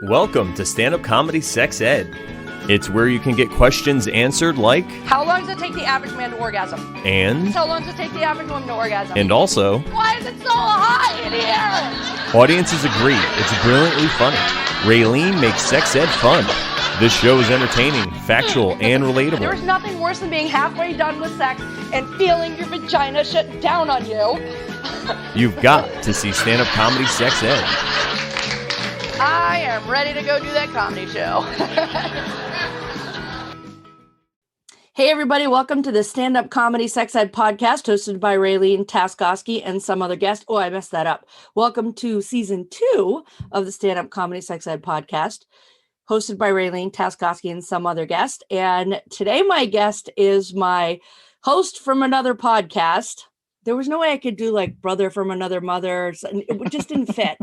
Welcome to Stand-Up Comedy Sex Ed. It's where you can get questions answered like, how long does it take the average man to orgasm? And how long does it take the average woman to orgasm? And also, why is it so hot in here? Audiences agree it's brilliantly funny. Raylene makes sex ed fun. This show is entertaining, factual, and relatable. There's nothing worse than being halfway done with sex and feeling your vagina shut down on you. You've got to see Stand-Up Comedy Sex Ed. I am ready to go do that comedy show. Hey everybody, welcome to the Stand-Up Comedy Sex Ed podcast hosted by Raylene Taskoski and some other guest. Oh, I messed that up. Welcome to season 2 of the Stand-Up Comedy Sex Ed podcast hosted by Raylene Taskoski and some other guest. And today my guest is my host from another podcast. There was no way I could do like brother from another mother. It just didn't fit.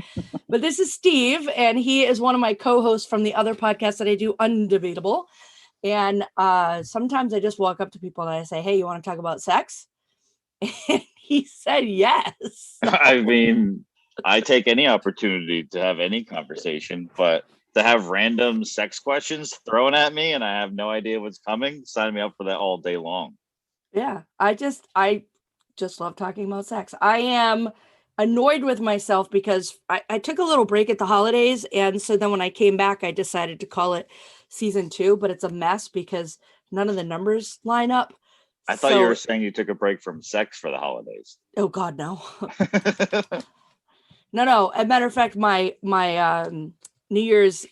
But this is Steve, and he is one of my co-hosts from the other podcast that I do, Undebatable. And sometimes I just walk up to people and I say, hey, you want to talk about sex? And he said yes. I mean, I take any opportunity to have any conversation, but to have random sex questions thrown at me and I have no idea what's coming, sign me up for that all day long. Yeah, I just love talking about sex. I am annoyed with myself because I took a little break at the holidays. And so then when I came back, I decided to call it season 2, but it's a mess because none of the numbers line up. I thought you were saying you took a break from sex for the holidays. Oh God, no. No. As a matter of fact, my New Year's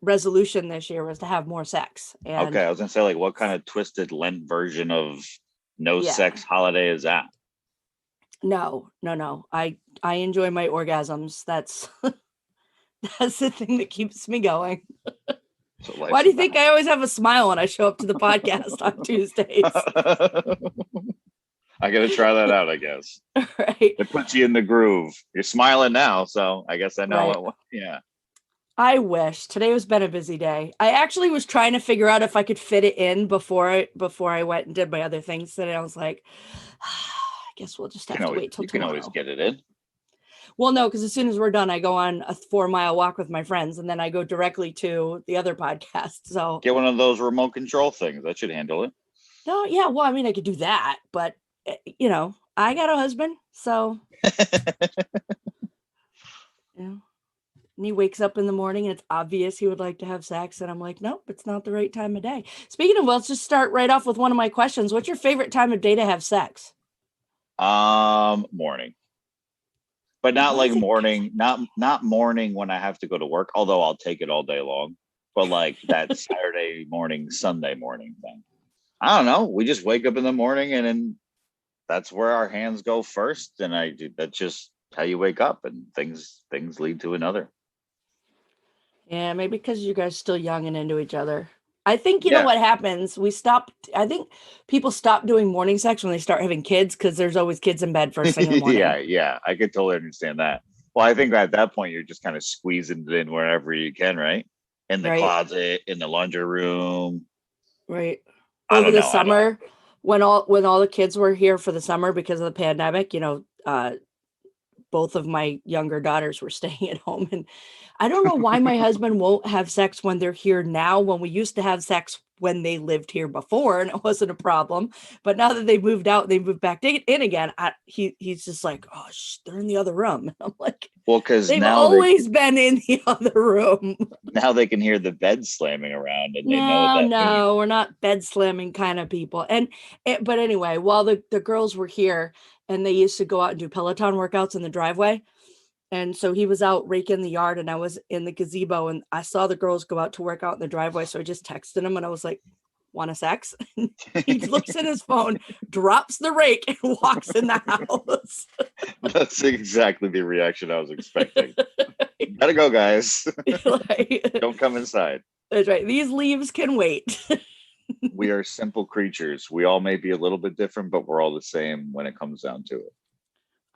resolution this year was to have more sex. And okay, I was gonna say, like, what kind of twisted Lent version of sex holiday is that? No. I enjoy my orgasms. That's the thing that keeps me going. So why do you think I always have a smile when I show up to the podcast on Tuesdays? I gotta try that out, I guess. Right. It puts you in the groove. You're smiling now, so I guess I know right. Yeah. I wish. Today has been a busy day. I actually was trying to figure out if I could fit it in before I went and did my other things today. I was like, I guess we'll just have to wait till tomorrow. You can always get it in. Well, no, because as soon as we're done, I go on a 4-mile walk with my friends, and then I go directly to the other podcast. So get one of those remote control things. That should handle it. No, yeah. Well, I mean, I could do that, but I got a husband, so And he wakes up in the morning and it's obvious he would like to have sex. And I'm like, nope, it's not the right time of day. Speaking of, let's just start right off with one of my questions. What's your favorite time of day to have sex? Morning. But not like morning, not morning when I have to go to work, although I'll take it all day long. But like that Saturday morning, Sunday morning thing. I don't know. We just wake up in the morning and then that's where our hands go first. And that's just how you wake up, and things lead to another. Yeah, maybe because you guys are still young and into each other. I think, you know what happens? I think people stop doing morning sex when they start having kids because there's always kids in bed first thing in the morning. Yeah. I could totally understand that. Well, I think at that point, you're just kind of squeezing it in wherever you can, right? In the closet, in the laundry room. Right. Over the summer, when all the kids were here for the summer because of the pandemic, both of my younger daughters were staying at home, and I don't know why my husband won't have sex when they're here now, when we used to have sex when they lived here before and it wasn't a problem. But now that they've moved out, they moved back in again. He's just like, oh, they're in the other room. And I'm like, well, because they've always been in the other room. Now they can hear the bed slamming around, and they know that. No, we're not bed slamming kind of people. But anyway, while the girls were here, and they used to go out and do Peloton workouts in the driveway. And so he was out raking the yard and I was in the gazebo and I saw the girls go out to work out in the driveway. So I just texted him and I was like, want a sex? And he looks at his phone, drops the rake and walks in the house. That's exactly the reaction I was expecting. Gotta go, guys. Don't come inside. That's right. These leaves can wait. We are simple creatures. We all may be a little bit different, but we're all the same when it comes down to it.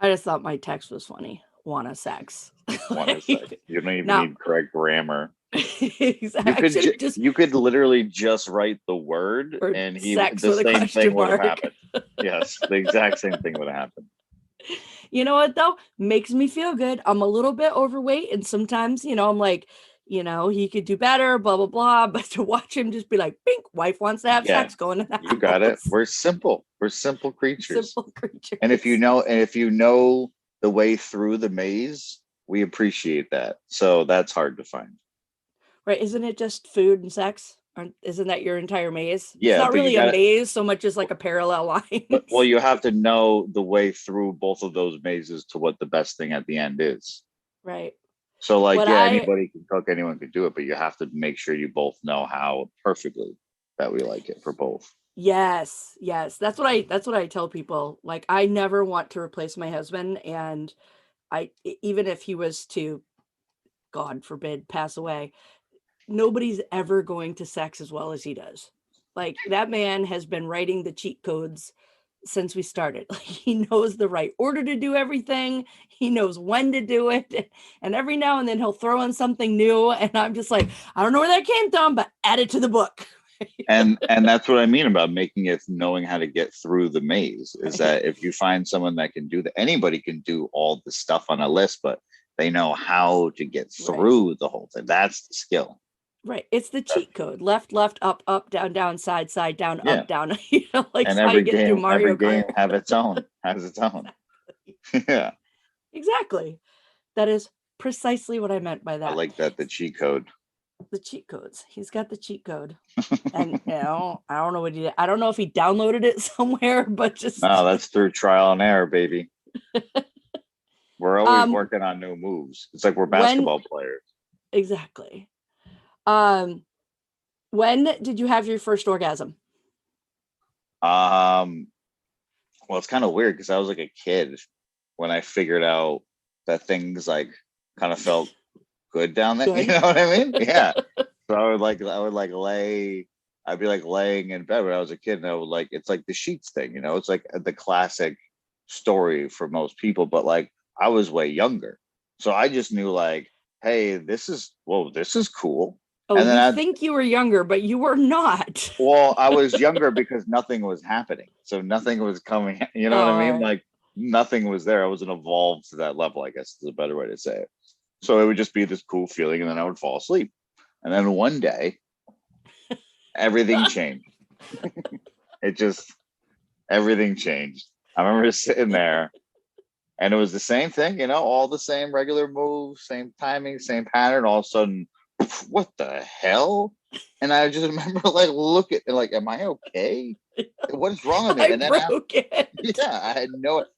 I just thought my text was funny. Want a sex. Want a sex. You don't even need correct grammar. Exactly. You could literally just write the word and the same thing would have happened. Yes, the exact same thing would have happened. You know what though? Makes me feel good. I'm a little bit overweight and sometimes, I'm like, he could do better, blah, blah, blah. But to watch him just be like, bink, wife wants to have Yeah, sex, going in the you got it. house. We're simple. We're simple creatures. Simple creatures. And if you know the way through the maze, we appreciate that. So that's hard to find. Right. Isn't it just food and sex? Isn't that your entire maze? Yeah, It's not but you really gotta- a maze so much as like a parallel line. Well, you have to know the way through both of those mazes to what the best thing at the end is. Right. So like, What yeah, I- anybody can cook, anyone can do it, but you have to make sure you both know how perfectly that we like it for both. Yes. That's what I tell people. Like, I never want to replace my husband. And even if he was to, God forbid, pass away, nobody's ever going to sex as well as he does. Like, that man has been writing the cheat codes since we started. Like, he knows the right order to do everything. He knows when to do it. And every now and then he'll throw in something new. And I'm just like, I don't know where that came from, but add it to the book. And that's what I mean about making it knowing how to get through the maze is that if you find someone that can do that, anybody can do all the stuff on a list, but they know how to get through the whole thing. That's the skill. Right. It's the cheat code. Left, up, down, down, side, down, Yeah. up, down. Like, And how every you get through game, Mario every game Kart. has its own. Yeah. Exactly. That is precisely what I meant by that. I like that, the cheat code. The cheat codes. He's got the cheat code. And I don't know what he did. I don't know if he downloaded it somewhere, but just No, that's through trial and error, baby. We're always working on new moves. It's like we're basketball players. Exactly. When did you have your first orgasm? Well, it's kind of weird because I was like a kid when I figured out that things like kind of felt good down there. Good. You know what I mean? Yeah. So I'd be like laying in bed when I was a kid, and I would like, it's like the sheets thing, it's like the classic story for most people, but like I was way younger. So I just knew like, hey, this is cool. Oh, and then you think you were younger, but you were not. Well, I was younger because nothing was happening. So nothing was coming, what I mean? Like nothing was there. I wasn't evolved to that level, I guess is a better way to say it. So it would just be this cool feeling, and then I would fall asleep. And then one day, everything changed. Everything changed. I remember sitting there, and it was the same thing, all the same regular moves, same timing, same pattern. All of a sudden, what the hell? And I just remember like looking like, am I okay? What is wrong with me? And then I had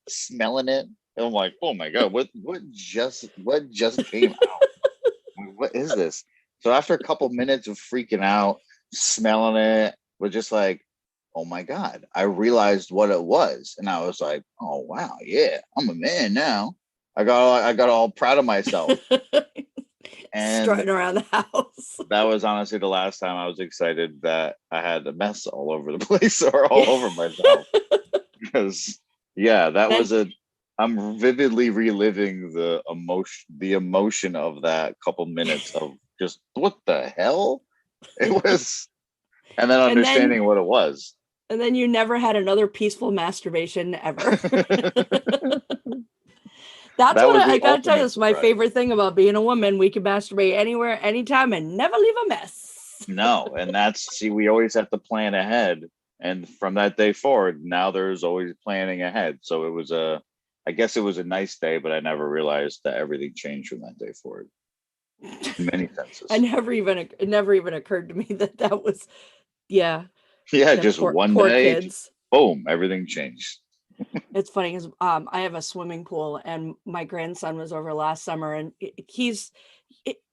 smelling it. And I'm like, oh my God, what just came out? What is this? So after a couple minutes of freaking out, smelling it, was just like, oh my God, I realized what it was. And I was like, oh wow, yeah, I'm a man now. I got all proud of myself. And strutting around the house. That was honestly the last time I was excited that I had a mess all over the place or all over myself. Because I'm vividly reliving the emotion of that couple minutes of just what the hell it was, and then understanding what it was. And then you never had another peaceful masturbation ever. That's what I gotta tell you. It's my favorite thing about being a woman. We can masturbate anywhere, anytime, and never leave a mess. No, and we always have to plan ahead. And from that day forward, now there's always planning ahead. So I guess it was a nice day, but I never realized that everything changed from that day forward. In many senses. It never even occurred to me that was, yeah. Yeah, just one day, kids. Boom, everything changed. It's funny because I have a swimming pool, and my grandson was over last summer, and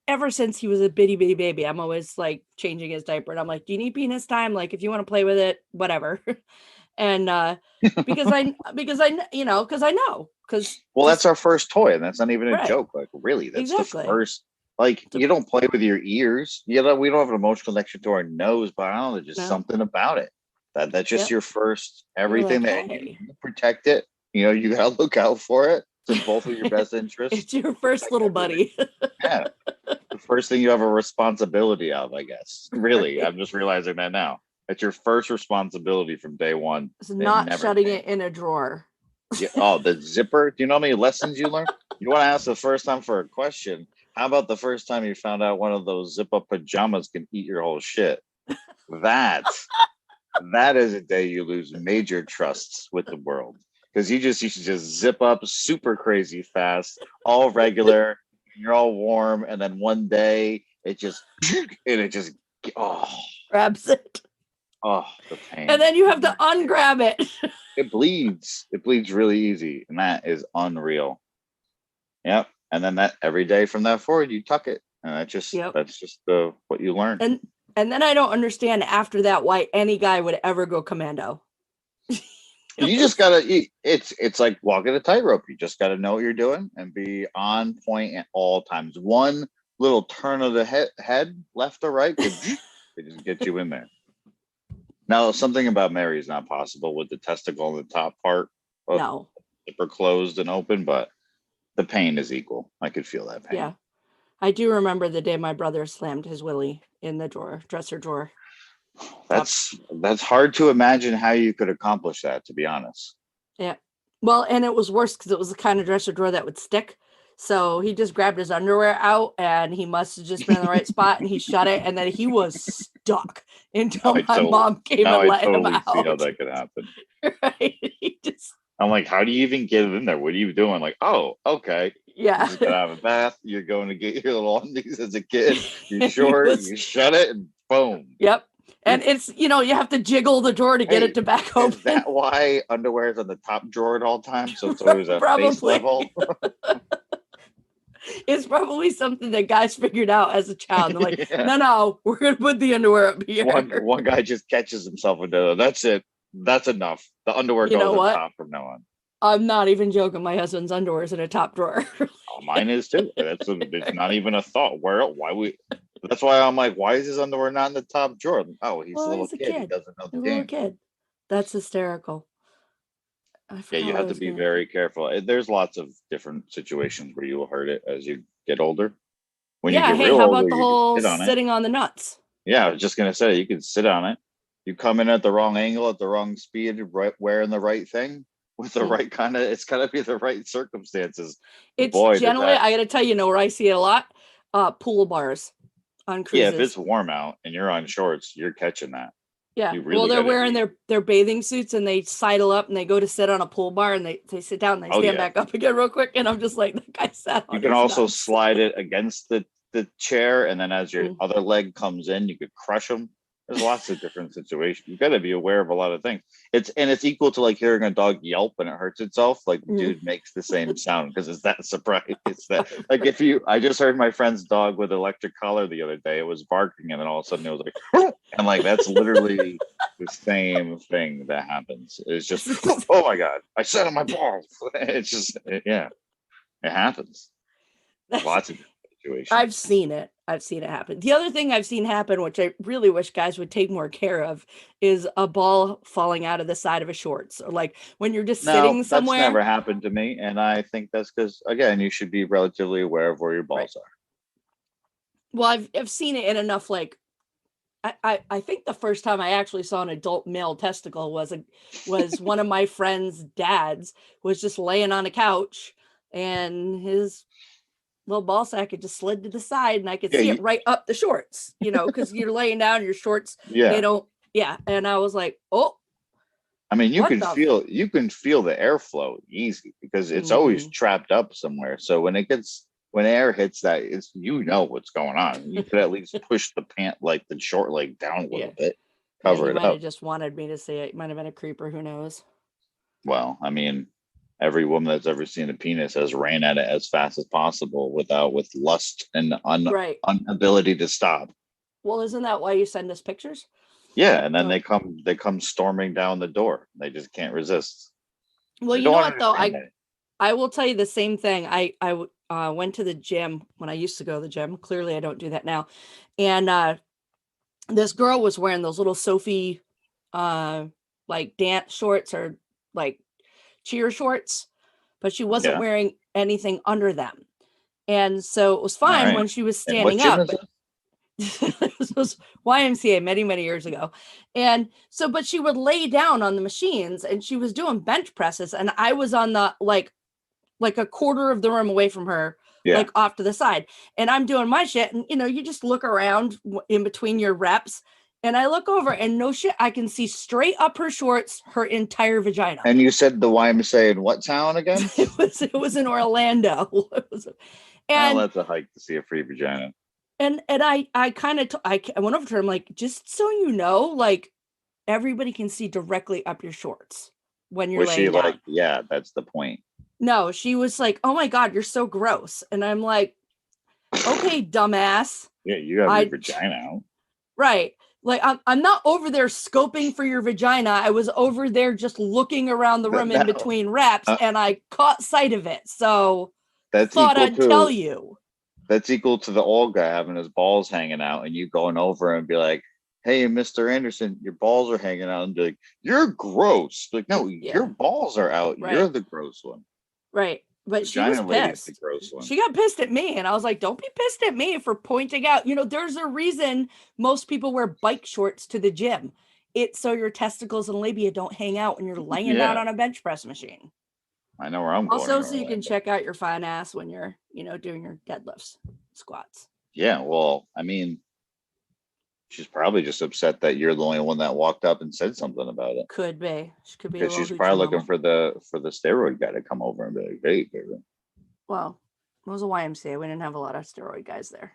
ever since he was a bitty baby, I'm always like changing his diaper, and I'm like, do you need penis time? Like, if you want to play with it, whatever. And because I know. Well, that's our first toy, and that's not even a joke. Like, really, that's exactly. The first. Like, you don't play with your ears. We don't have an emotional connection to our nose, but I don't know, there's just something about it. That's just your first everything that you protect it. You gotta look out for it. It's in both of your best interests. It's your first little buddy. Yeah. The first thing you have a responsibility of, I guess. Really, I'm just realizing that now. It's your first responsibility from day one. It's not shutting it in a drawer. Yeah. Oh, the zipper. Do you know how many lessons you learned? You want to ask the first time for a question. How about the first time you found out one of those zip up pajamas can eat your whole shit? That that is a day you lose major trusts with the world. Because you should just zip up super crazy fast, all regular, you're all warm, and then one day it just oh Grabs it. oh the pain. And then you have to ungrab it. It bleeds. It bleeds really easy, and that is unreal. Yep. And then that every day from that forward, you tuck it, and that's just what you learn. And then I don't understand after that why any guy would ever go commando. You just gotta. It's like walking a tightrope. You just gotta know what you're doing and be on point at all times. One little turn of the head left or right, they just get you in there. Now, something about Mary is not possible with the testicle in the top part. No. Zipper closed and open, but the pain is equal. I could feel that pain. Yeah. I do remember the day my brother slammed his willy in the dresser drawer. That's hard to imagine how you could accomplish that, to be honest. Yeah. Well, and it was worse because it was the kind of dresser drawer that would stick. So he just grabbed his underwear out and he must have just been in the right spot and he shut it. And then he was stuck until my mom came and let him out. See how that could happen. Right. I'm like, how do you even get it in there? What are you doing? Like, oh, okay. Yeah. You just gotta have a bath. You're going to get your little undies as a kid. You short, you shut it, and boom. Yep. And it's, you have to jiggle the drawer to get it to back open. Is that why underwear is on the top drawer at all times? So it's always at face level? It's probably something that guys figured out as a child. They're like, no, we're going to put the underwear up here. One guy just catches himself into that's it. That's enough. The underwear goes on top from now on. I'm not even joking. My husband's underwear is in a top drawer. Mine is too. It's not even a thought. That's why I'm like, why is his underwear not in the top drawer? Oh, he's a little kid. He doesn't know the game. Little kid. That's hysterical. Yeah, you have to be very careful. There's lots of different situations where you will hurt it as you get older. When you get real how older, about the whole on sitting on the nuts? Yeah, I was just gonna say you can sit on it. You come in at the wrong angle, at the wrong speed, wearing the right thing with the right kind of. It's gotta be the right circumstances. It's generally, I gotta tell you, where I see it a lot, pool bars on cruises. Yeah, if it's warm out and you're on shorts, you're catching that. Yeah, well, they're wearing their bathing suits and they sidle up and they go to sit on a pool bar and they sit down and they stand back up again real quick. And I'm just like, that guy sat on. You can also slide it against the chair, and then as your other leg comes in, you could crush them. There's lots of different situations. You got to be aware of a lot of things. It's equal to like hearing a dog yelp when it hurts itself. Like dude makes the same sound because it's that surprise. It's that like I just heard my friend's dog with electric collar the other day. It was barking, and then all of a sudden it was like, and like that's literally the same thing that happens. It's just oh my god, I sat on my balls. It's just it happens. Lots of situations. I've seen it happen. The other thing I've seen happen, which I really wish guys would take more care of, is a ball falling out of the side of a shorts. Or like when you're just sitting somewhere. That's never happened to me. And I think that's because, again, you should be relatively aware of where your balls are. Well, I've seen it in enough, like, I think the first time I actually saw an adult male testicle was one of my friend's dads was just laying on a couch and his little ball sack had just slid to the side and I could see it right up the shorts, because you're laying down your shorts. They don't. Yeah. And I was like, oh, I mean, you can feel the airflow easy because it's always trapped up somewhere. So when air hits that, it's, what's going on. You could at least push the pant, like the short leg down a little bit, cover it up. Might have just wanted me to say it. Might have been a creeper. Who knows? Well, I mean, every woman that's ever seen a penis has ran at it as fast as possible with lust and inability to stop. Well, isn't that why you send us pictures? Yeah, and then they come storming down the door. They just can't resist. Well, you know what though? I will tell you the same thing. I went to the gym when I used to go to the gym. Clearly, I don't do that now. And this girl was wearing those little Sophie like dance shorts or like cheer shorts, but she wasn't wearing anything under them. And so it was fine when she was standing up. This was YMCA many, many years ago. And so, but she would lay down on the machines and she was doing bench presses. And I was on the, like a quarter of the room away from her, like off to the side. And I'm doing my shit. And, you just look around in between your reps. And I look over and no shit, I can see straight up her shorts, her entire vagina. And you said the YMCA in what town again? It was in Orlando. And that's a hike to see a free vagina. And I went over to her. I'm like, just so you know, like everybody can see directly up your shorts when you're laying down. Like, yeah, that's the point. No, she was like, oh my God, you're so gross. And I'm like, okay, dumbass. Yeah, you have your vagina out. Right. Like I'm not over there scoping for your vagina. I was over there just looking around the room in between reps and I caught sight of it. So thought I'd tell you. That's equal to the old guy having his balls hanging out and you going over and be like, hey, Mr. Anderson, your balls are hanging out, and be like, you're gross. Like, no, your balls are out. Right. You're the gross one. Right. But she was pissed. She got pissed at me. And I was like, don't be pissed at me for pointing out, there's a reason most people wear bike shorts to the gym. It's so your testicles and labia don't hang out when you're laying down on a bench press machine. I know where I'm going. Also, so you can check out your fine ass when you're, doing your deadlifts, squats. Yeah. Well, I mean, she's probably just upset that you're the only one that walked up and said something about it. Could be. She could be. Because she's probably looking for the steroid guy to come over and be like, hey, baby. Well, it was a YMCA. We didn't have a lot of steroid guys there.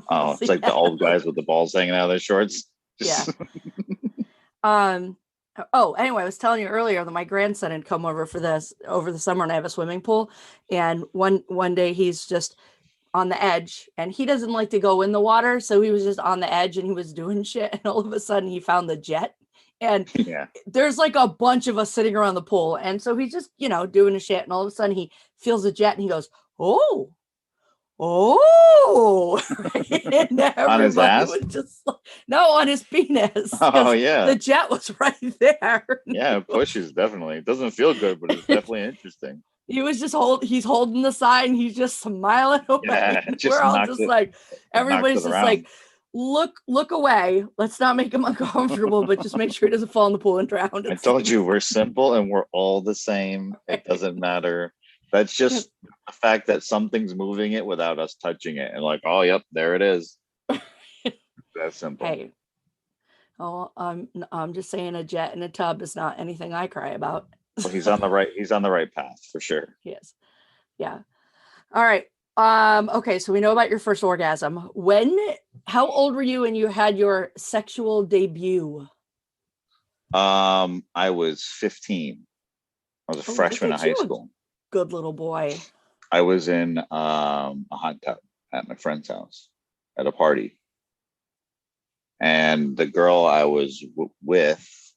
Oh, it's like the old guys with the balls hanging out of their shorts. Yeah. Oh, anyway, I was telling you earlier that my grandson had come over over the summer, and I have a swimming pool. And one day he's just on the edge and he doesn't like to go in the water. So he was just on the edge and he was doing shit. And all of a sudden he found the jet and there's like a bunch of us sitting around the pool. And so he's just, doing his shit. And all of a sudden he feels the jet and he goes, oh, on his ass? No, on his penis. Oh yeah. The jet was right there. Yeah, it pushes definitely. It doesn't feel good, but it's definitely interesting. He was just he's holding the side and he's just smiling away. Yeah, we're all just like, everybody's just like, look away. Let's not make him uncomfortable, but just make sure he doesn't fall in the pool and drown. I told you, we're simple and we're all the same. It doesn't matter. That's just the fact that something's moving it without us touching it. And like, oh, yep, there it is. That's simple. Hey, I'm just saying a jet in a tub is not anything I cry about. Well, he's on the right path for sure. Yes. Yeah. All right. Okay. So we know about your first orgasm. How old were you when you had your sexual debut? I was 15. I was a freshman in high school. Good little boy. I was in a hot tub at my friend's house at a party. And the girl I was with,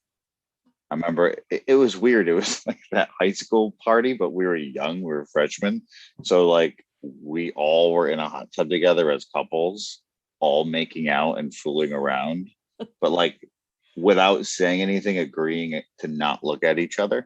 I remember it was weird. It was like that high school party, but we were young. We were freshmen. So like we all were in a hot tub together as couples, all making out and fooling around, but like without saying anything, agreeing to not look at each other.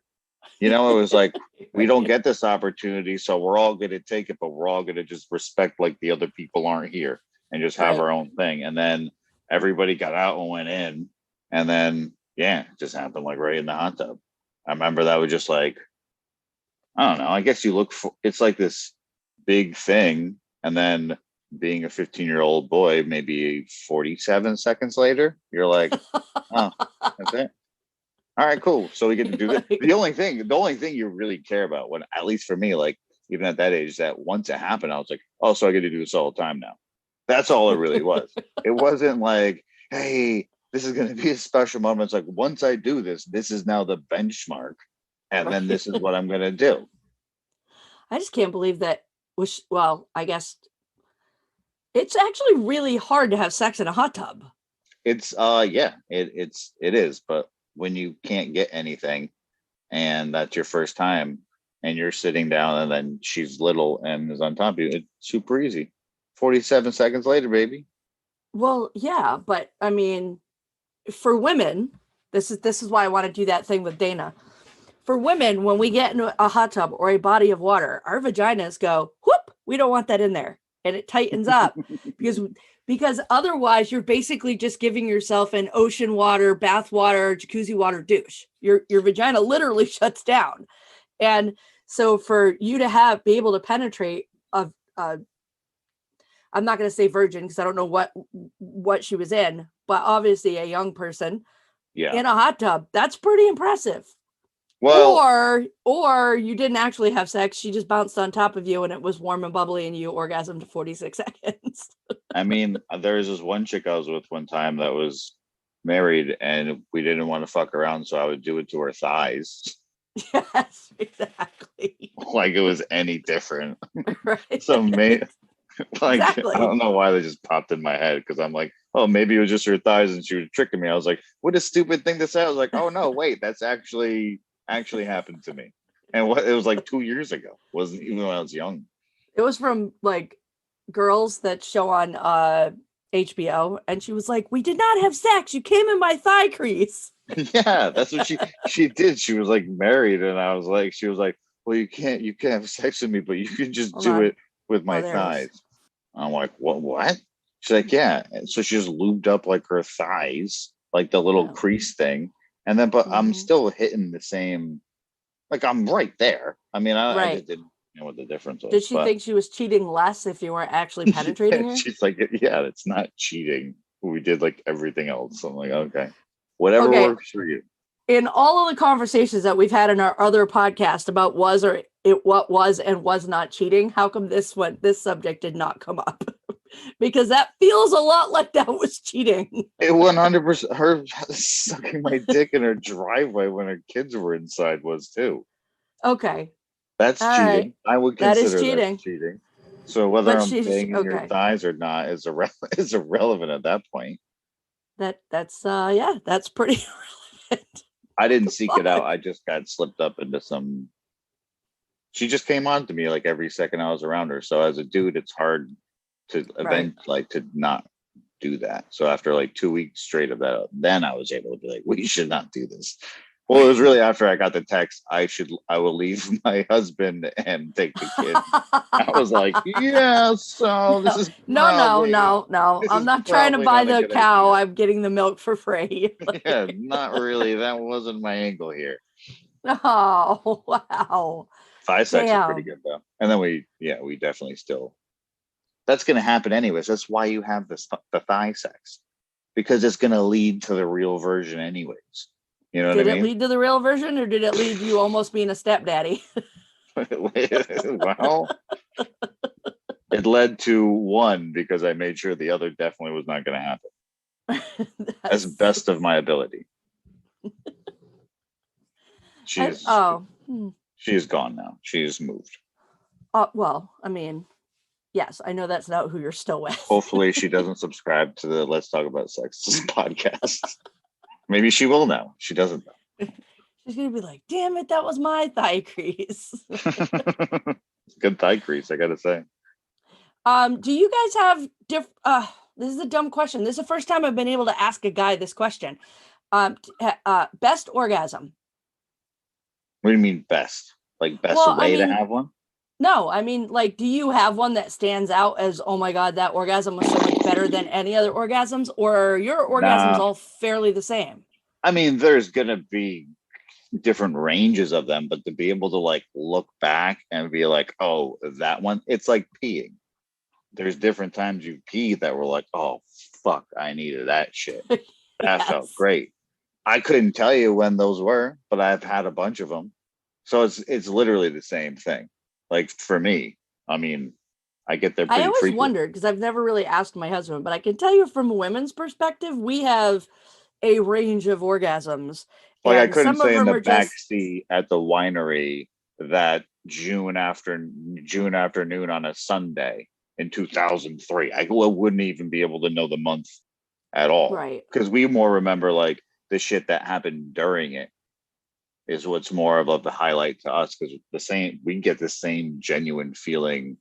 It was like, we don't get this opportunity, so we're all going to take it, but we're all going to just respect like the other people aren't here and just have our own thing. And then everybody got out and went in, and then it just happened like right in the hot tub. I remember that was just like, I don't know. I guess you look for, it's like this big thing. And then being a 15-year-old boy, maybe 47 seconds later, you're like, oh, that's it. All right, cool. So we get to do that. The only thing you really care about, when, at least for me, like even at that age, is that once it happened, I was like, oh, so I get to do this all the time now. That's all it really was. It wasn't like, hey, this is going to be a special moment. It's like, once I do this, this is now the benchmark. And then this is what I'm going to do. I just can't believe that. Well, I guess it's actually really hard to have sex in a hot tub. It's, it is. But when you can't get anything and that's your first time and you're sitting down and then she's little and is on top of you, it's super easy. 47 seconds later, baby. Well, yeah, but I mean, for women, this is why I want to do that thing with Dana. For women, when we get into a hot tub or a body of water, our vaginas go, whoop, we don't want that in there. And it tightens up because otherwise you're basically just giving yourself an ocean water, bath water, jacuzzi water douche. Your vagina literally shuts down. And so for you to be able to penetrate a I'm not going to say virgin because I don't know what she was in, but obviously a young person in a hot tub. That's pretty impressive. Well, or you didn't actually have sex. She just bounced on top of you and it was warm and bubbly and you orgasmed to 46 seconds. I mean, there was this one chick I was with one time that was married and we didn't want to fuck around, so I would do it to her thighs. Yes, exactly. Like it was any different. Right. So like Exactly. I don't know why they just popped in my head because I'm like, oh, maybe it was just her thighs and she was tricking me. I was like, what a stupid thing to say. I was like, oh no, wait, that's actually happened to me. And it was like 2 years ago. It wasn't even when I was young. It was from like girls that show on HBO, and she was like, "We did not have sex. You came in my thigh crease." Yeah, that's what she did. She was like married, and I was like, she was like, well, you can't have sex with me, but you can just do it with my thighs. I'm like, what? She's like, yeah. And so she just lubed up like her thighs, like the little crease thing, and then but I'm still hitting the same. Like I'm right there. I mean, I just didn't know what the difference was. Did she think she was cheating less if you weren't actually penetrating her? She's like, yeah, it's not cheating. We did like everything else. I'm like, okay, whatever works for you. In all of the conversations that we've had in our other podcast about what was and was not cheating, how come this subject did not come up? Because that feels a lot like that was cheating. It 100%. Her sucking my dick in her driveway when her kids were inside was too. Okay. That's all cheating. Right. I would consider that cheating. So whether I'm banging your thighs or not is irrelevant at that point. That's pretty irrelevant. I didn't seek it out. I just got slipped up into some. She just came on to me like every second I was around her. So as a dude, it's hard to to not do that. So after like 2 weeks straight of that, then I was able to be like, we should not do this. Well, it was really after I got the text, I will leave my husband and take the kid. I was like, yeah, so this is no. I'm not trying to buy the cow. I'm getting the milk for free. Yeah, not really. That wasn't my angle here. Oh, wow. Thigh sex is pretty good though. And then we definitely still. That's going to happen anyways. That's why you have the thigh sex, because it's going to lead to the real version anyways. You know what I mean? Did it lead to the real version, or did it lead you almost being a stepdaddy? Well, it led to one because I made sure the other definitely was not going to happen. As best of my ability. She is gone now. She's moved. Well, I mean, yes, I know that's not who you're still with. Hopefully she doesn't subscribe to the Let's Talk About Sex podcast. Maybe she will now. She doesn't know. She's going to be like, damn it, that was my thigh crease. Good thigh crease, I got to say. Do you guys have this is a dumb question. This is the first time I've been able to ask a guy this question. Best orgasm. What do you mean best? Like best way to have one? No, I mean, like, do you have one that stands out as, oh my God, that orgasm was so much better than any other orgasms, or are your orgasms all fairly the same? I mean, there's going to be different ranges of them, but to be able to like look back and be like, oh, that one, it's like peeing. There's different times you pee that were like, oh, fuck, I needed that shit. That felt great. I couldn't tell you when those were, but I've had a bunch of them. So it's literally the same thing. Like for me, I mean, I get there pretty I always frequent. wondered, because I've never really asked my husband, but I can tell you from a women's perspective, we have a range of orgasms. Like I couldn't say in the backseat at the winery that June afternoon on a Sunday in 2003. I wouldn't even be able to know the month at all. Right. Because we more remember like the shit that happened during it is what's more of the highlight to us, because we get the same genuine feeling.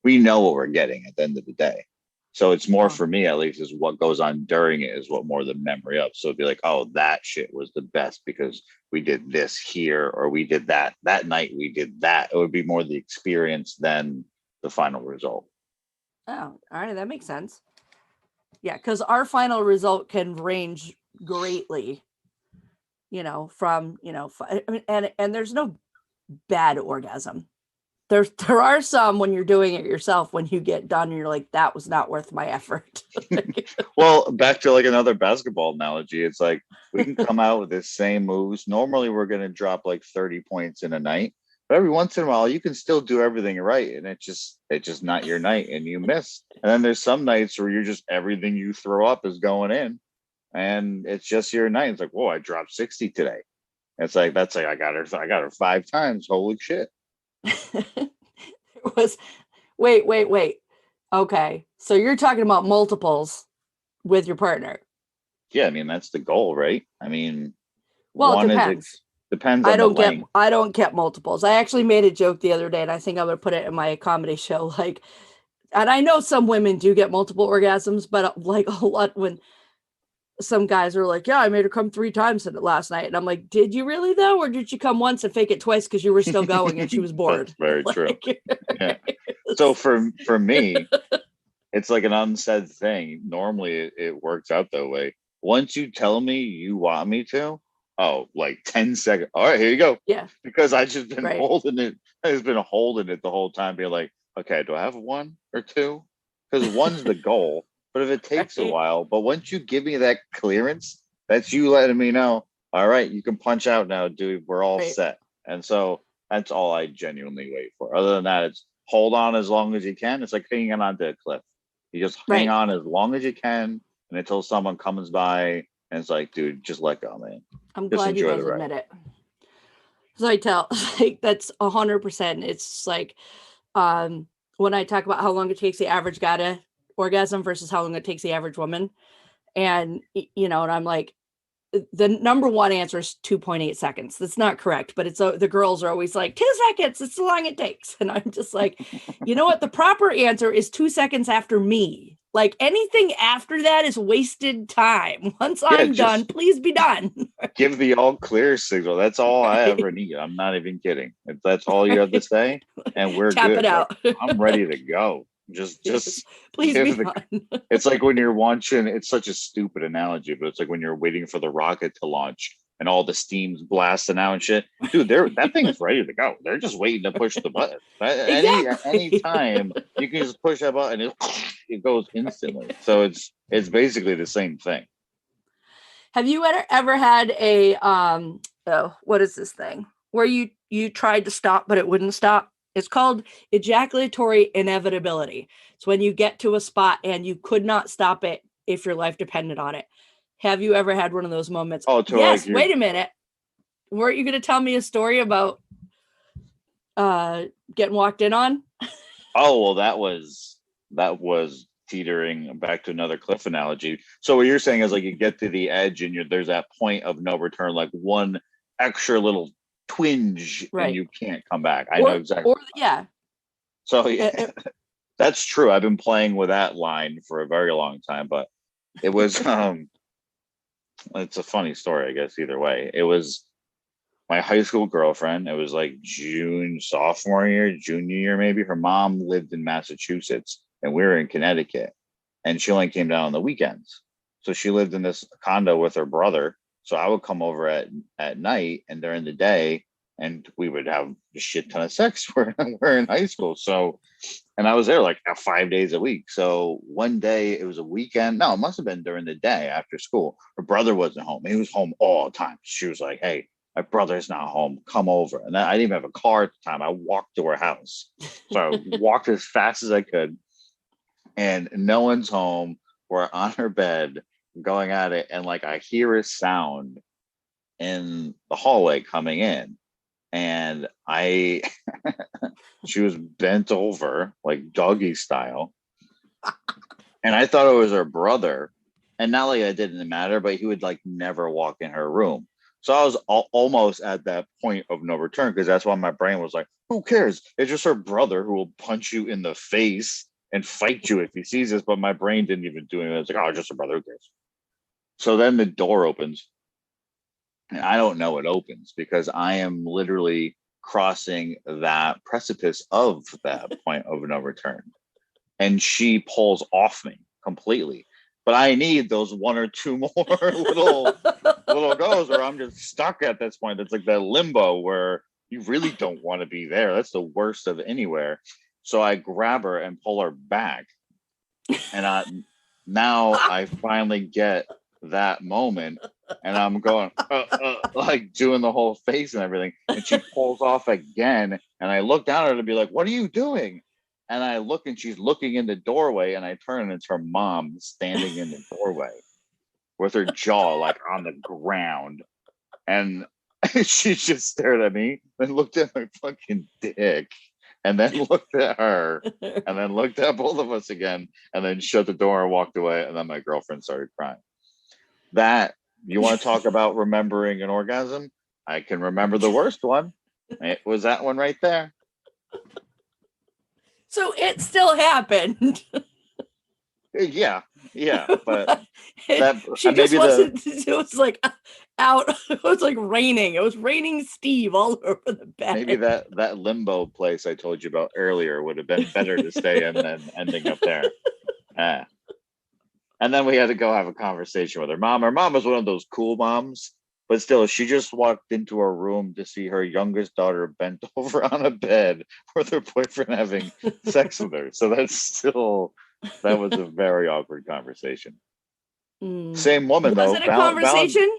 We know what we're getting at the end of the day. So it's more for me, at least, is what goes on during it is what more the memory of. So it'd be like, oh, that shit was the best because we did this here, or we did that night. We did that. It would be more the experience than the final result. Oh, all right. That makes sense. Yeah. Cause our final result can range greatly, from, and there's no bad orgasm. there are some when you're doing it yourself, when you get done and you're like, that was not worth my effort. Well, back to like another basketball analogy, it's like we can come out with the same moves. Normally, we're going to drop like 30 points in a night, but every once in a while, you can still do everything right, and it's just not your night, and you miss. And then there's some nights where you're just everything you throw up is going in, and it's just your night. It's like, whoa, I dropped 60 today. It's like that's like I got her 5 times. Holy shit! It was wait. Okay, so you're talking about multiples with your partner. Yeah, I mean that's the goal, right? I mean, Well, it one depends. depends on the length. I don't get multiples. I actually made a joke the other day, and I think I'm gonna put it in my comedy show. Like, and I know some women do get multiple orgasms, but like a lot when some guys are like, yeah, I made her come 3 times last night. And I'm like, did you really though? Or did you come once and fake it twice because you were still going and she was bored? That's very like, true. Yeah. So for me, it's like an unsaid thing. Normally it works out that way. Once you tell me you want me to, oh, like 10 seconds. All right, here you go. Yeah. Because I just been Right. holding it. I just been holding it the whole time, being like, okay, do I have 1 or 2? Because 1's the goal. But if it takes a Right. while, but once you give me that clearance, that's you letting me know, all right, you can punch out now, dude. We're all Right. set. And so that's all I genuinely wait for. Other than that, it's hold on as long as you can. It's like hanging onto a cliff. You just hang Right. on as long as you can, and until someone comes by and it's like, dude, just let go, man. I'm Just glad you enjoy guys the ride. admit it. So I tell like that's 100%. It's like when I talk about how long it takes the average guy to orgasm versus how long it takes the average woman. And and I'm like, the number one answer is 2.8 seconds. That's not correct, but it's the girls are always like 2 seconds. It's how long it takes. And I'm just like, you know what? The proper answer is 2 seconds after me. Like anything after that is wasted time. Once I'm done, please be done. Give the all clear signal. That's all I Right. ever need. I'm not even kidding. If that's all you have to say, and we're Tap good. it out. Like, I'm ready to go. Just Please be give the done. It's like when you're watching, it's such a stupid analogy, but it's like when you're waiting for the rocket to launch and all the steam's blasting out and shit. Dude, that thing is ready to go. They're just waiting to push the button. Any Exactly. time you can just push that button, it goes instantly. So it's basically the same thing. Have you ever had a what is this thing where you tried to stop but it wouldn't stop? It's called ejaculatory inevitability. It's when you get to a spot and you could not stop it if your life depended on it. Have you ever had one of those moments? Oh, to yes. like Wait a minute. Weren't you going to tell me a story about getting walked in on? Oh, well, that was teetering back to another cliff analogy. So what you're saying is like you get to the edge and there's that point of no return, like one extra little twinge, Right. and you can't come back. I know exactly. Yeah. So yeah, that's true. I've been playing with that line for a very long time, but it was it's a funny story, I guess. Either way, it was my high school girlfriend. It was like sophomore year, junior year, maybe. Her mom lived in Massachusetts and we were in Connecticut, and she only came down on the weekends. So she lived in this condo with her brother. So I would come over at night and during the day, and we would have a shit ton of sex. We're in high school. So, and I was there like 5 days a week. So one day it was a weekend. No, it must have been during the day after school. Her brother wasn't home. He was home all the time. She was like, hey, my brother's not home. Come over. And I didn't even have a car at the time. I walked to her house. So I walked as fast as I could. And no one's home. We're on her bed going at it. And like I hear a sound in the hallway coming in. And she was bent over like doggy style. And I thought it was her brother. And not like it didn't matter, but he would like never walk in her room. So I was almost at that point of no return, because that's why my brain was like, who cares? It's just her brother who will punch you in the face and fight you if he sees this. But my brain didn't even do anything. It's like, oh, it's just her brother. Who cares? So then the door opens. And I don't know it opens because I am literally crossing that precipice of that point of no return. And she pulls off me completely. But I need those 1 or 2 more little goes, or I'm just stuck at this point. It's like that limbo where You really don't want to be there. That's the worst of anywhere. So I grab her and pull her back. And now I finally get that moment. And I'm going, like doing the whole face and everything. And she pulls off again. And I look down at her to be like, what are you doing? And I look and she's looking in the doorway. And I turn and it's her mom standing in the doorway with her jaw like on the ground. And she just stared at me and looked at my fucking dick and then looked at her and then looked at both of us again and then shut the door and walked away. And then my girlfriend started crying. That, you want to talk about remembering an orgasm? I can remember the worst one. It was that one right there. So it still happened. Yeah, but she just wasn't. It was like out. It was like raining. It was raining Steve all over the bed. Maybe that limbo place I told you about earlier would have been better to stay in than ending up there. And then we had to go have a conversation with her mom. Her mom was one of those cool moms, but still, she just walked into her room to see her youngest daughter bent over on a bed with her boyfriend having sex with her. So that was a very awkward conversation. Same woman, though. Was it a conversation?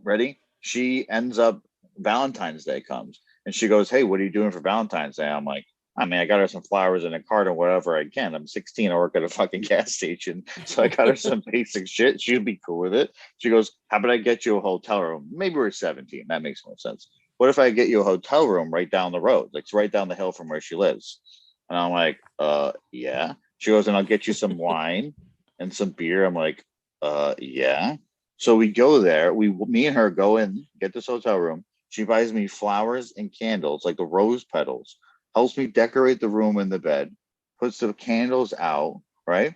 Ready? She ends up, Valentine's Day comes and she goes, hey, what are you doing for Valentine's Day? I'm like, I mean, I got her some flowers in a cart or whatever I can. I'm 16. I work at a fucking gas station. So I got her some basic shit. She'd be cool with it. She goes, how about I get you a hotel room? Maybe we're 17. That makes more sense. What if I get you a hotel room right down the road? Like it's right down the hill from where she lives. And I'm like, yeah. She goes, and I'll get you some wine and some beer. I'm like, yeah. So we go there. Me and her go in, get this hotel room. She buys me flowers and candles, like the rose petals, helps me decorate the room and the bed, puts the candles out, right?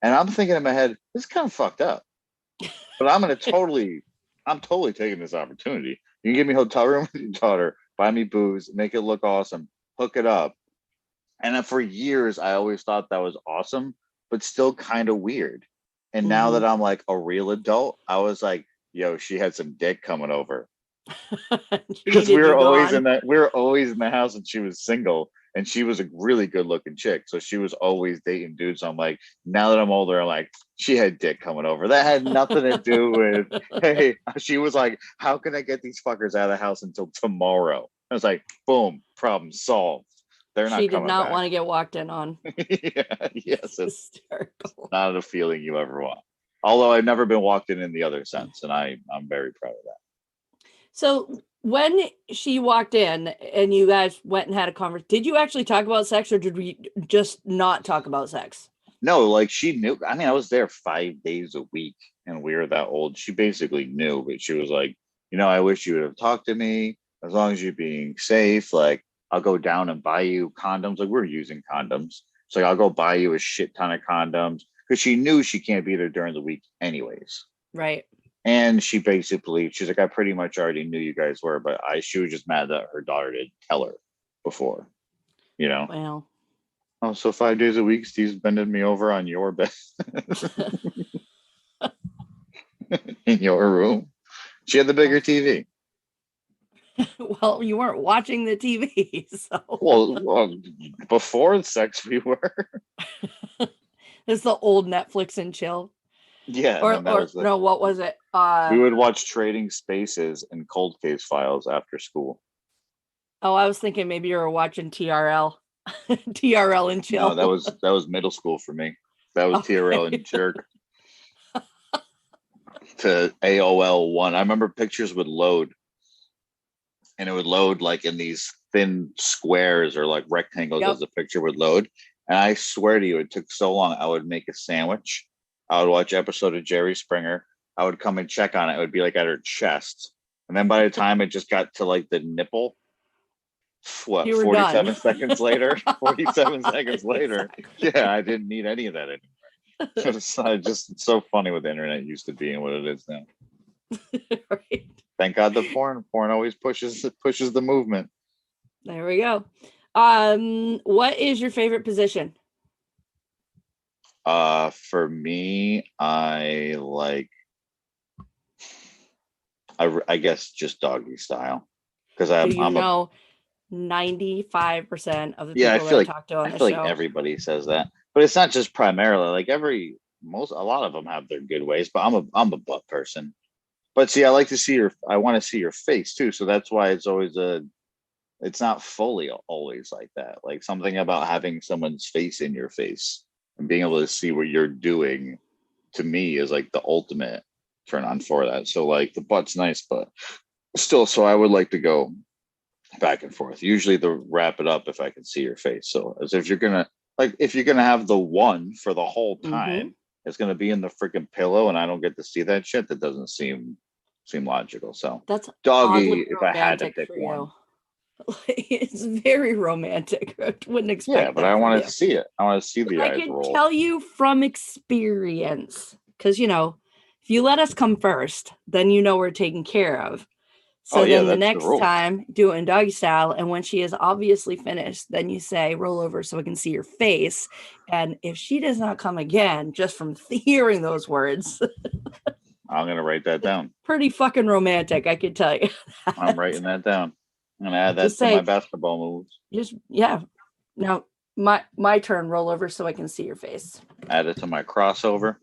And I'm thinking in my head, this is kind of fucked up. But I'm totally taking this opportunity. You can give me a hotel room with your daughter, buy me booze, make it look awesome, hook it up. And then for years, I always thought that was awesome, but still kind of weird. And now that I'm like a real adult, I was like, yo, she had some dick coming over. Because we were always in the house and she was single and she was a really good looking chick. So she was always dating dudes. So I'm like, now that I'm older, I'm like, she had dick coming over. That had nothing to do with, hey, she was like, how can I get these fuckers out of the house until tomorrow? I was like, boom, problem solved. They're not. She did not want to get walked in on. Yes, it's hysterical. Not a feeling you ever want. Although I've never been walked in the other sense, and I'm very proud of that. So when she walked in and you guys went and had a conversation, did you actually talk about sex, or did we just not talk about sex? No, like she knew. I mean, I was there 5 days a week, and we were that old. She basically knew, but she was like, I wish you would have talked to me. As long as you're being safe, like. I'll go down and buy you condoms. Like we're using condoms. So like, I'll go buy you a shit ton of condoms because she knew she can't be there during the week anyways. Right. And she's like, I pretty much already knew you guys were, but she was just mad that her daughter didn't tell her before, Well. Oh, so 5 days a week, Steve's bending me over on your bed in your room. She had the bigger TV. Well, you weren't watching the TV, so. Well, before sex, we were. It's the old Netflix and chill. Yeah. No, what was it? We would watch Trading Spaces and Cold Case Files after school. Oh, I was thinking maybe you were watching TRL. TRL and chill. No, that was middle school for me. That was okay. TRL and jerk. To AOL 1. I remember pictures would load. And it would load like in these thin squares or like rectangles as the picture would load. And I swear to you, it took so long. I would make a sandwich. I would watch an episode of Jerry Springer. I would come and check on it. It would be like at her chest. And then by the time it just got to like the nipple, 47 seconds later, 47 seconds later. Yeah, I didn't need any of that anymore. It's so funny what the internet used to be and what it is now. Right. Thank God the porn always pushes the movement. There we go. What is your favorite position? For me, I guess just doggy style because I'm 95% of the Yeah, people that I talk to on I the feel show. like everybody says that, but it's not just primarily like a lot of them have their good ways, but I'm a butt person. But see, I like to see I want to see your face too, so that's why it's always it's not fully always like that. Like something about having someone's face in your face and being able to see what you're doing to me is like the ultimate turn on for that. So like the butt's nice, but still, so I would like to go back and forth. Usually to wrap it up if I can see your face. So as if you're gonna have the one for the whole time, it's gonna be in the freaking pillow and I don't get to see that shit, that doesn't seem logical. So That's doggy oddly if I had to romantic pick for one. you. It's very romantic. I wouldn't expect Yeah, but that I from want you. to see it. I want to see the I eyes can roll. tell you from experience, because if you let us come first, then we're taken care of. So then the that's the next rule. time, do it in doggy style, and when she is obviously finished, then you say, roll over so I can see your face. And if she does not come again, just from hearing those words, I'm gonna write that down. pretty fucking romantic, I can tell you. I'm writing that down. I'm gonna add that Just to my say, basketball moves. Now my turn, roll over so I can see your face. Add it to my crossover.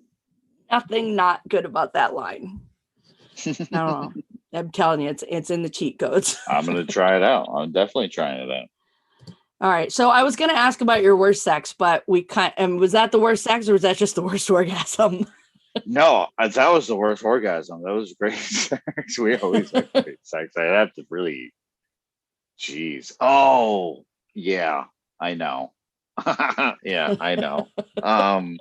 Nothing not good about that line. No. I'm telling you, it's in the cheat codes. I'm gonna try it out. I'm definitely trying it out. All right. So I was gonna ask about your worst sex, but was that the worst sex or was that just the worst orgasm? No, that was the worst orgasm. That was great sex. We always have great sex. I have to really, jeez. Oh, yeah, I know. Yeah, I know. I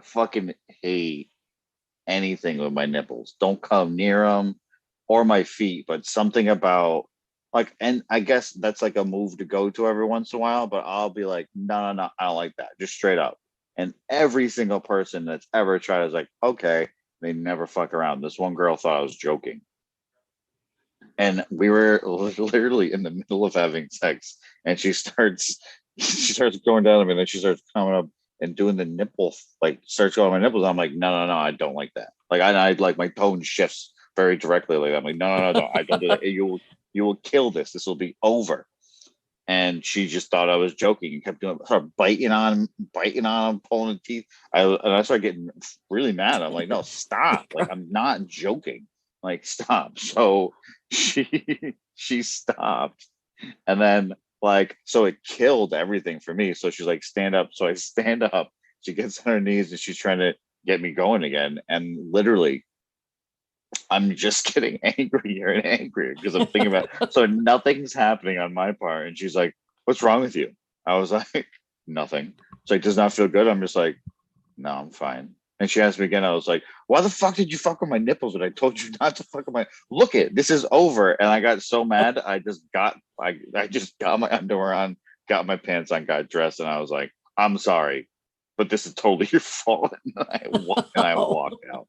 fucking hate anything with my nipples. Don't come near them or my feet, but something about and I guess that's like a move to go to every once in a while, but I'll be like, no, I don't like that. Just straight up. And every single person that's ever tried is like, okay, they never fuck around. This one girl thought I was joking. And we were literally in the middle of having sex, and she starts going down on me, and then she starts coming up and doing the nipple, like starts going on my nipples. I'm like, no, I don't like that. Like I like my tone shifts very directly like that. I'm like, no, I don't do that. You will kill this. This will be over. And she just thought I was joking and kept doing, started biting on him, pulling the teeth. And I started getting really mad. I'm like, no, stop. Like, I'm not joking. Like, stop. So she stopped. And then so it killed everything for me. So she's like, stand up. So I stand up. She gets on her knees and she's trying to get me going again. And literally, I'm just getting angrier and angrier because I'm thinking about so nothing's happening on my part. And she's like, what's wrong with you? I was like, nothing. It's like, does not feel good. I'm just like, no, I'm fine. And she asked me again. I was like, why the fuck did you fuck with my nipples when I told you not to fuck with my look it, this is over. And I got so mad. I just got my underwear on, got my pants on, got dressed, and I was like, I'm sorry, but this is totally your fault. And I walked out.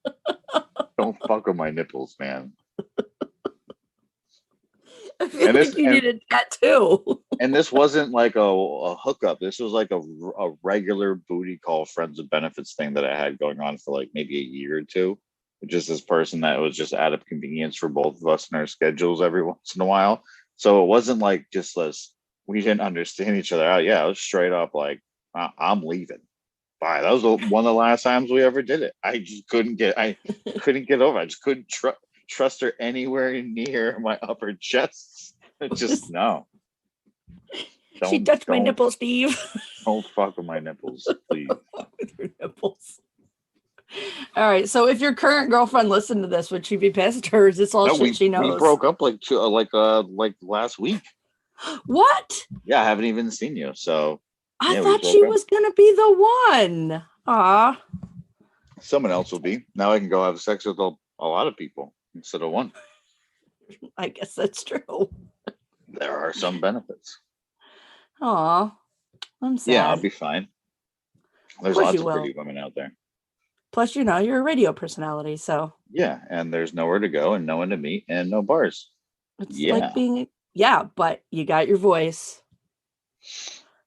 Don't fuck with my nipples, man. I feel like you need a tattoo. And this wasn't like a hookup. This was like a regular booty call friends with benefits thing that I had going on for like maybe a year or two. Just this person that was just out of convenience for both of us in our schedules every once in a while. So it wasn't like just we didn't understand each other out. Yeah, it was straight up like, I'm leaving. Bye. That was one of the last times we ever did it. I just couldn't get over. I just couldn't trust her anywhere near my upper chest. Just no. She touched my nipples, Steve. Don't fuck with my nipples, please. Don't fuck with your nipples. All right. So if your current girlfriend listened to this, would she be pissed, or is this all shit she knows? We broke up like last week. What? Yeah, I haven't even seen you. So I thought she was gonna be the one. Aw. Someone else will be. Now I can go have sex with a lot of people instead of one. I guess that's true. There are some benefits. Aw. I'm sad. Yeah, I'll be fine. There's lots of pretty women out there. Plus, you're a radio personality, so. Yeah, and there's nowhere to go and no one to meet and no bars. It's like being, but you got your voice.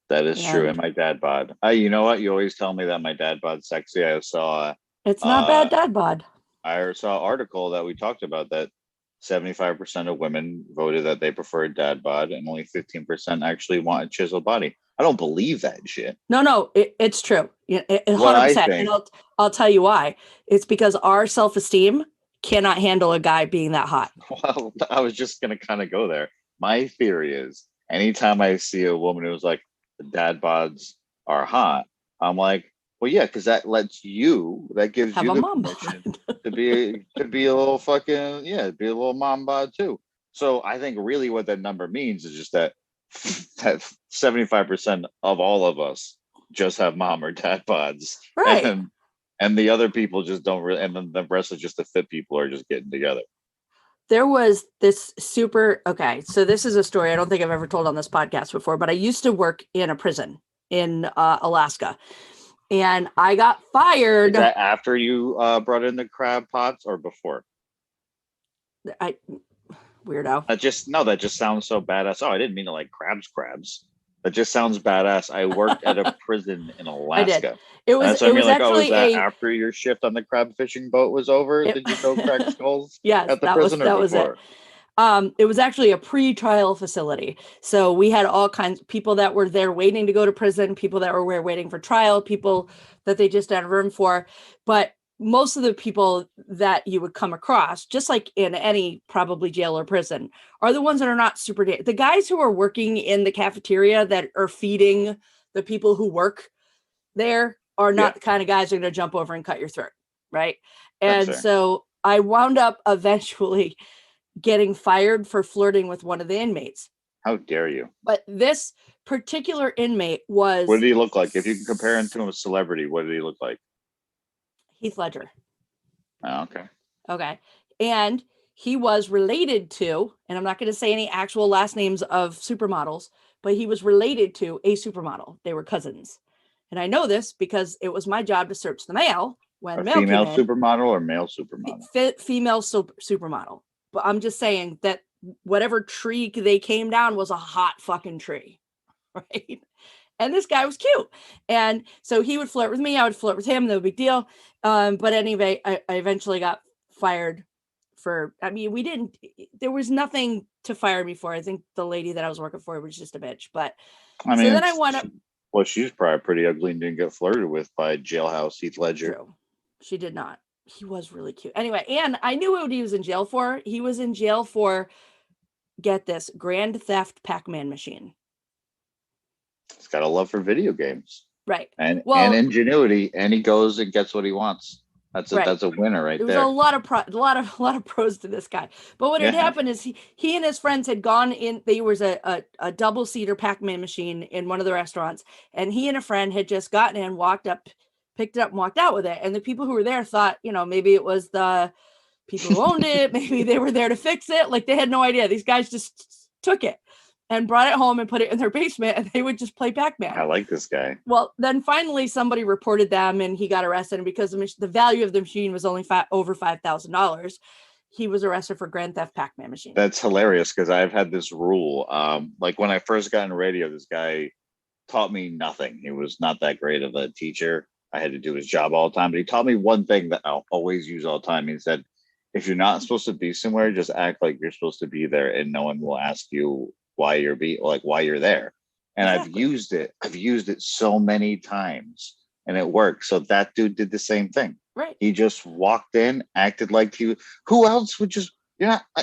That is true. And my dad bod. You know what? You always tell me that my dad bod's sexy. I saw. It's not bad dad bod. I saw an article that we talked about that 75% of women voted that they preferred dad bod, and only 15% actually want a chiseled body. I don't believe that shit. No, it's true. 100%. What I think, and I'll tell you why. It's because our self-esteem cannot handle a guy being that hot. well, I was just gonna kind of go there. My theory is, anytime I see a woman who's like, the dad bods are hot, I'm like, well, yeah, because that gives Have you a the mom permission bod. to be a little fucking, yeah, be a little mom bod too. So I think really what that number means is just that 75% of all of us just have mom or dad bods, Right. and the other people just don't really, and then the rest of just the fit people are just getting together. There was this okay, so this is a story I don't think I've ever told on this podcast before, but I used to work in a prison in Alaska, and I got Is fired. that after you brought in the crab pots or before? Weirdo. That just sounds so badass. Oh, I didn't mean to like crabs. That just sounds badass. I worked at a prison in I did. Alaska. It was That's what I mean. Like, oh, is actually that after your shift on the crab fishing boat was over? Did you go crack skulls yes, at the prison or that was it. before? It was actually a pre-trial facility. So we had all kinds of people that were there waiting to go to prison, people that were waiting for trial, people that they just had room for. But most of the people that you would come across, just like in any probably jail or prison, are the ones that are not super. The guys who are working in the cafeteria that are feeding the people who work there are not the kind of guys that are going to jump over and cut your throat. Right. And so I wound up eventually getting fired for flirting with one of the inmates. How dare you? But this particular inmate was... What did he look like? If you can compare him to a celebrity, what did he look like? Heath Ledger. Oh, okay. And he was related to, and I'm not going to say any actual last names of supermodels, but he was related to a supermodel. They were cousins. And I know this because it was my job to search the mail when mail female came in. Supermodel or male supermodel? Female supermodel. But I'm just saying that whatever tree they came down was a hot fucking tree, right? And this guy was cute. And so he would flirt with me. I would flirt with him. No big deal. But anyway, I eventually got fired for, there was nothing to fire me for. I think the lady that I was working for was just a bitch. But so then I wound up. Well, she's probably pretty ugly and didn't get flirted with by jailhouse Heath Ledger. True. She did not. He was really cute. Anyway, and I knew what he was in jail for. He was in jail for, get this, Grand Theft Pac-Man machine. He's got a love for video games. Right. And ingenuity, and he goes and gets what he wants. That's a winner right there. There was a lot of pros to this guy. But what had happened is he and his friends had gone in. There was a double-seater Pac-Man machine in one of the restaurants, and he and a friend had just gotten in, picked it up and walked out with it. And the people who were there thought, maybe it was the people who owned it. Maybe they were there to fix it. Like, they had no idea. These guys just took it and brought it home and put it in their basement, and they would just play Pac-Man. I like this guy. Well, then finally somebody reported them, and he got arrested. And because the value of the machine was only over $5,000, he was arrested for Grand Theft Pac-Man machine. That's hilarious, because I've had this rule. Like when I first got in radio, this guy taught me nothing. He was not that great of a teacher. I had to do his job all the time, but he taught me one thing that I'll always use all the time. He said, if you're not supposed to be somewhere, just act like you're supposed to be there, and no one will ask you why you're there. And exactly. I've used it so many times, and it worked. So that dude did the same thing. Right. He just walked in, acted like who else would just,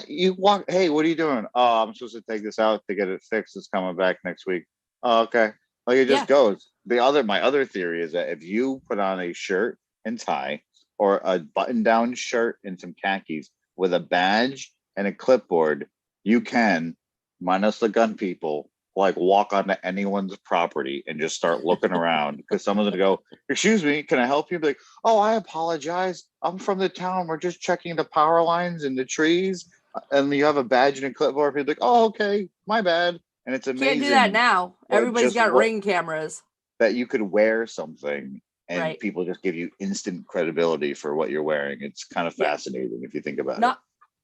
you walk, hey, what are you doing? Oh, I'm supposed to take this out to get it fixed. It's coming back next week. Oh, okay. Like, it just goes. My other theory is that if you put on a shirt and tie, or a button-down shirt and some khakis with a badge and a clipboard, you can, minus the gun people, like walk onto anyone's property and just start looking around, because someone's gonna go, excuse me, can I help you? Be like, oh, I apologize, I'm from the town, we're just checking the power lines and the trees. And you have a badge and a clipboard, people like, oh, okay, my bad. And it's amazing. Can't do that now. Everybody's got Ring cameras. That you could wear something and people just give you instant credibility for what you're wearing. It's kind of fascinating if you think about it.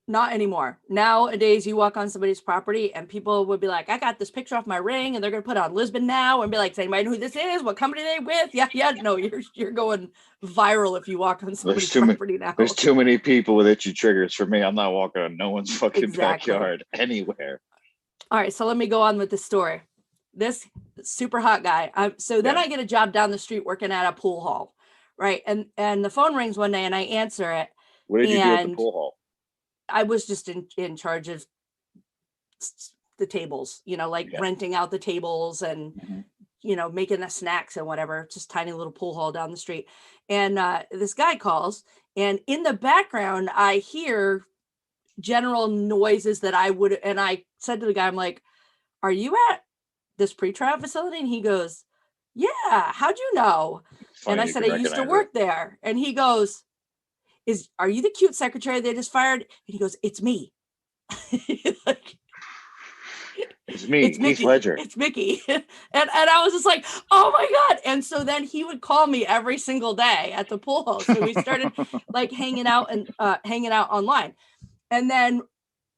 Not anymore. Nowadays, you walk on somebody's property and people would be like, I got this picture off my ring and they're going to put it on Lisbon now and be like, does anybody know who this is? What company they with? Yeah. Yeah. No, you're going viral if you walk on somebody's property now. There's too many people with itchy triggers for me. I'm not walking on no one's fucking Exactly. backyard anywhere. All right. So let me go on with this story. This super hot guy. Then I get a job down the street working at a pool hall. Right. And the phone rings one day and I answer it. What did you do at the pool hall? I was just in charge of the tables, renting out the tables and, making the snacks and whatever, just tiny little pool hall down the street. And this guy calls and in the background, I hear general noises that and I said to the guy, I'm like, are you at this pretrial facility? And he goes, yeah, how'd you know? And I said, I used to work there. And he goes, are you the cute secretary they just fired? And he goes, it's me. It's me, it's Heath Ledger. It's Mickey. and I was just like, oh my God. And so then he would call me every single day at the pool hall. So we started hanging out online. And then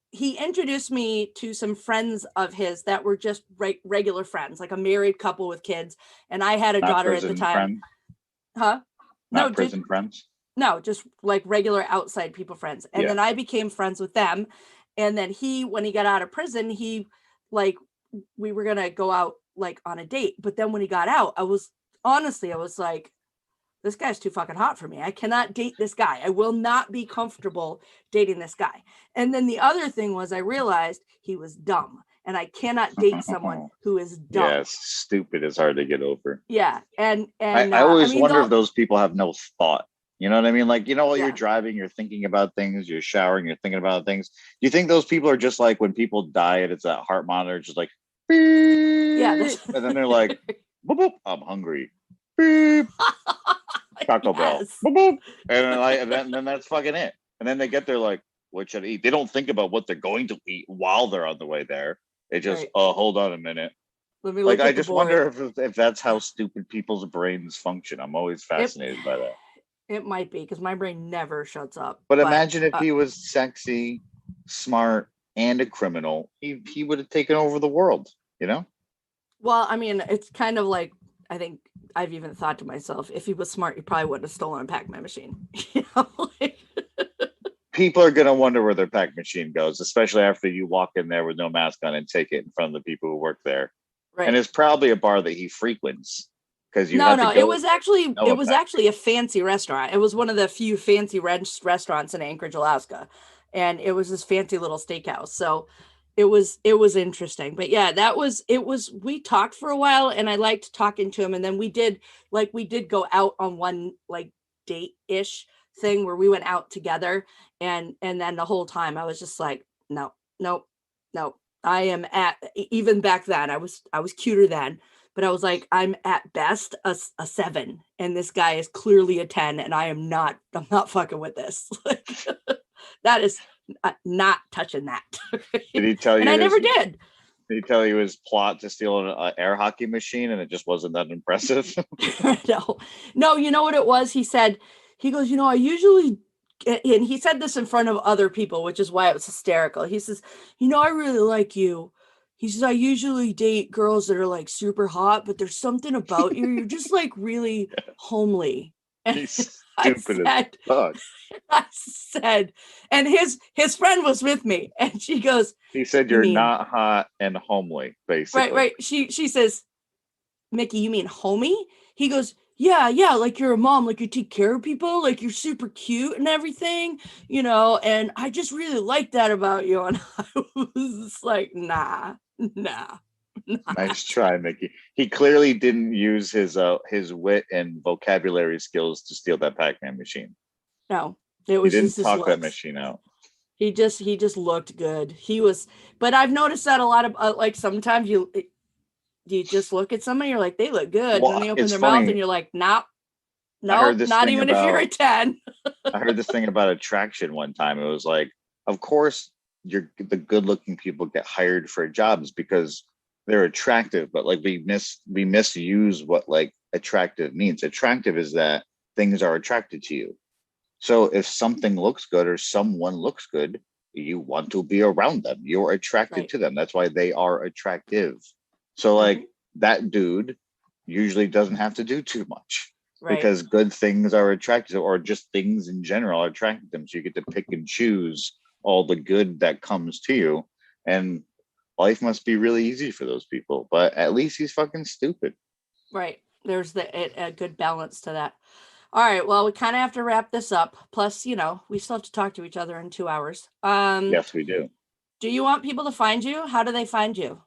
he introduced me to some friends of his that were just regular friends, like a married couple with kids. And I had a daughter at the time. Friend? Huh? Not prison friends? No, just like regular outside people friends. And then I became friends with them. And then when he got out of prison, we were going to go out on a date. But then when he got out, I was like, this guy's too fucking hot for me. I cannot date this guy. I will not be comfortable dating this guy. And then the other thing was I realized he was dumb and I cannot date someone who is dumb. Yes, stupid is hard to get over. Yeah. And I always wonder if those people have no thought. You know what I mean? While you're driving, you're thinking about things, you're showering, you're thinking about things. Do you think those people are just like when people die and it's that heart monitor, just like, beep, and then they're like, boop, boop, I'm hungry. Beep. Taco Bell. Boop, boop. And then that's fucking it. And then they get there like, what should I eat? They don't think about what they're going to eat while they're on the way there. They just, hold on a minute. Let me look I just wonder if that's how stupid people's brains function. I'm always fascinated by that. It might be because my brain never shuts up. But imagine if he was sexy, smart, and a criminal, he would have taken over the world, Well, I mean, it's kind of like, I think I've even thought to myself, if he was smart, he probably wouldn't have stolen a Pac-Man machine. People are going to wonder where their Pac machine goes, especially after you walk in there with no mask on and take it in front of the people who work there. Right. And it's probably a bar that he frequents. It was actually a fancy restaurant. It was one of the few fancy restaurants in Anchorage, Alaska, and it was this fancy little steakhouse. So it was interesting. But yeah, we talked for a while, and I liked talking to him. And then we did go out on one date-ish thing where we went out together, and then the whole time I was just like, no. I am even back then I was cuter then. But I was like, I'm at best a 7, and this guy is clearly a 10, and I'm not fucking with this. That is not touching that. Did he tell you? And I never did. Did he tell you his plot to steal an air hockey machine, and it just wasn't that impressive? No. You know what it was? He goes, I usually, and he said this in front of other people, which is why it was hysterical. He says, I really like you. He says, I usually date girls that are like super hot, but there's something about you. You're just like really homely. And he's stupid as fuck. I said, and his friend was with me, and she goes, he said, you're not hot and homely, basically. Right. She says, Mickey, you mean homie? He goes, yeah, like you're a mom, like you take care of people, like you're super cute and everything, and I just really like that about you. And I was like, nah. Nice try, Mickey. He clearly didn't use his wit and vocabulary skills to steal that Pac-Man machine. No, it was just his talk that machine out. He just looked good. But I've noticed that a lot of sometimes you just look at somebody, you're like, they look good. Well, and then they open their mouth and you're like, nope, not even if you're a 10. I heard this thing about attraction one time. It was like, of course, the good-looking people get hired for jobs because they're attractive, but we misuse what attractive means. Attractive is that things are attracted to you. So if something looks good or someone looks good, you want to be around them. You're attracted Right. to them. That's why they are attractive. So like that dude usually doesn't have to do too much Right. because good things are attractive, or just things in general are attractive to them. So you get to pick and choose all the good that comes to you. And life must be really easy for those people, but at least he's fucking stupid. Right. There's a good balance to that. All right. Well, we kind of have to wrap this up. Plus, we still have to talk to each other in 2 hours. Yes, we do. Do you want people to find you? How do they find you?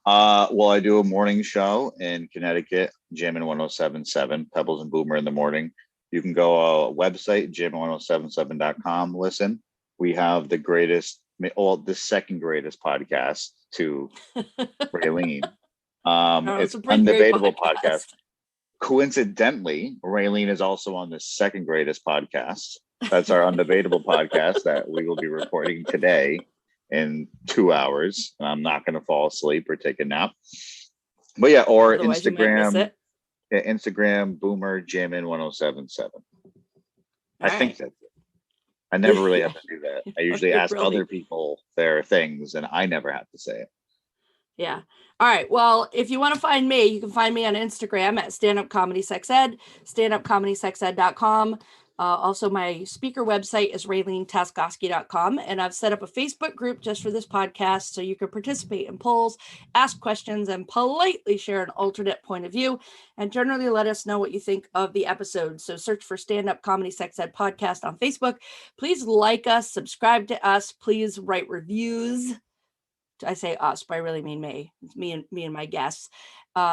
Well, I do a morning show in Connecticut, Jammin' 1077, Pebbles and Boomer in the morning. You can go website, jammin1077.com. Listen, we have the second greatest podcast to Raylene. It's a pretty great Undebatable podcast. Coincidentally, Raylene is also on the second greatest podcast. That's our Undebatable podcast that we will be recording today in 2 hours. I'm not going to fall asleep or take a nap. But yeah, or Otherwise you might miss Instagram. it. Instagram Boomer Jammin 1077. I think right. that's it. I never really have to do that. I usually You're ask brilliant. other people their things and I never have to say it. Yeah. All right. Well, if you want to find me, you can find me on Instagram at standupcomedysexed, standupcomedysexed.com. Also, my speaker website is RayleneTaskoski.com, and I've set up a Facebook group just for this podcast so you can participate in polls, ask questions, and politely share an alternate point of view, and generally let us know what you think of the episode. So search for Stand Up Comedy Sex Ed Podcast on Facebook. Please like us, subscribe to us. Please write reviews. I say us, but I really mean me. It's me and my guests.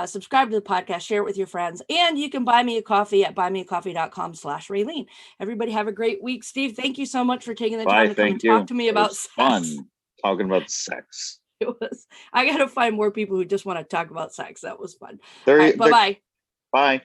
Subscribe to the podcast, share it with your friends, and you can buy me a coffee at buymeacoffee.com/Raylene. Everybody have a great week. Steve, thank you so much for taking the time to come and talk to me about sex. Fun talking about sex. It was. I got to find more people who just want to talk about sex. That was fun. All right, bye-bye. Bye.